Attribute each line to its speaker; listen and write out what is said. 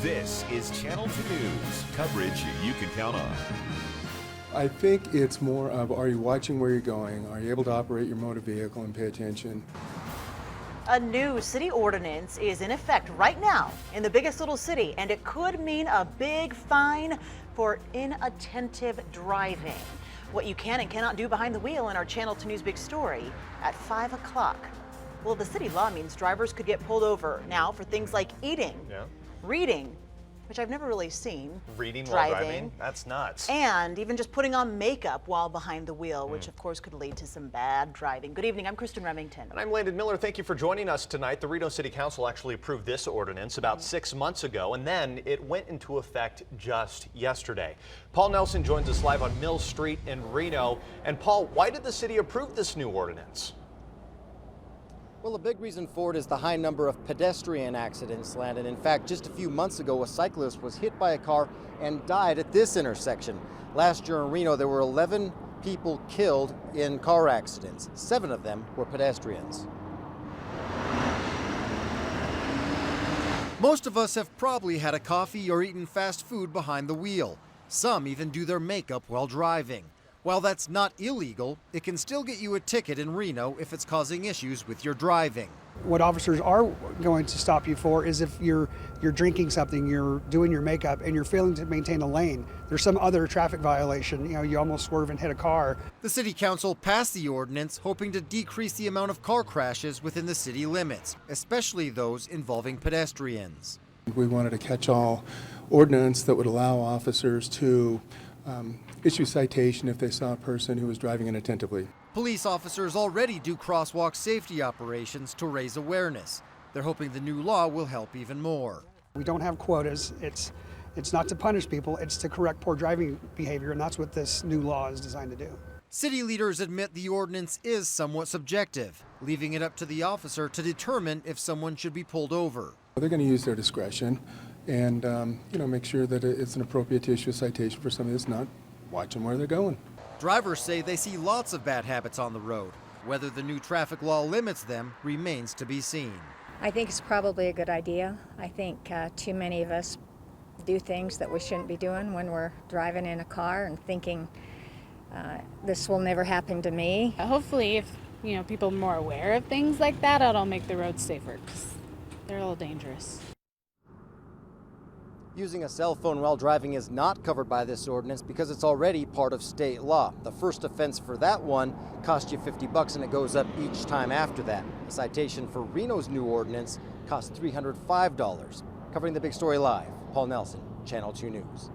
Speaker 1: This is Channel 2 News, coverage you can count on.
Speaker 2: I think it's more of, are you watching where you're going? Are you able to operate your motor vehicle and pay attention?
Speaker 3: A new city ordinance is in effect right now in the biggest little city, and it could mean a big fine for inattentive driving. What you can and cannot do behind the wheel in our Channel 2 News big story at 5 o'clock. Well, the city law means drivers could get pulled over now for things like eating, reading, which I've never really seen.
Speaker 4: Reading while driving? That's nuts.
Speaker 3: And even just putting on makeup while behind the wheel, which of course could lead to some bad driving. Good evening, I'm Kristen Remington.
Speaker 4: And I'm Landon Miller. Thank you for joining us tonight. The Reno City Council actually approved this ordinance about 6 months ago, and then it went into effect just yesterday. Paul Nelson joins us live on Mill Street in Reno. And Paul, why did the city approve this new ordinance?
Speaker 5: Well, a big reason for it is the high number of pedestrian accidents, Landon. In fact, just a few months ago, a cyclist was hit by a car and died at this intersection. Last year in Reno, there were 11 people killed in car accidents. 7 of them were pedestrians. Most of us have probably had a coffee or eaten fast food behind the wheel. Some even do their makeup while driving. While that's not illegal, it can still get you a ticket in Reno if it's causing issues with your driving.
Speaker 6: What officers are going to stop you for is if you're drinking something, you're doing your makeup, and you're failing to maintain a lane. There's some other traffic violation, you almost swerve and hit a car. The city council passed the ordinance hoping to decrease the amount of car crashes within the city limits, especially those involving pedestrians.
Speaker 2: We wanted a catch-all ordinance that would allow officers to issue citation if they saw a person who was driving inattentively.
Speaker 5: Police officers already do crosswalk safety operations to raise awareness. They're hoping the new law will help even more.
Speaker 6: We don't have quotas. It's not to punish people, it's to correct poor driving behavior, and that's what this new law is designed to do.
Speaker 5: City leaders admit the ordinance is somewhat subjective, leaving it up to the officer to determine if someone should be pulled over.
Speaker 2: They're going to use their discretion and make sure that it's an appropriate to issue a citation for somebody that's not watching where they're going.
Speaker 5: Drivers say they see lots of bad habits on the road. Whether the new traffic law limits them remains to be seen.
Speaker 7: I think it's probably a good idea. I think too many of us do things that we shouldn't be doing when we're driving in a car and thinking this will never happen to me.
Speaker 8: Hopefully, if people are more aware of things like that, it'll make the roads safer because they're a little dangerous.
Speaker 5: Using a cell phone while driving is not covered by this ordinance because it's already part of state law. The first offense for that one costs you $50 and it goes up each time after that. A citation for Reno's new ordinance costs $305. Covering the big story live, Paul Nelson, Channel 2 News.